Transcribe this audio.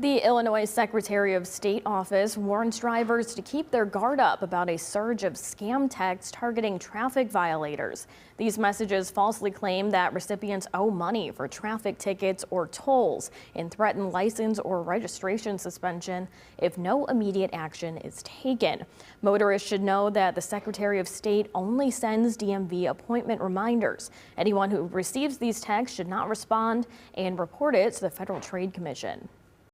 The Illinois Secretary of State office warns drivers to keep their guard up about a surge of scam texts targeting traffic violators. These messages falsely claim that recipients owe money for traffic tickets or tolls and threaten license or registration suspension if no immediate action is taken. Motorists should know that the Secretary of State only sends DMV appointment reminders. Anyone who receives these texts should not respond and report it to the Federal Trade Commission.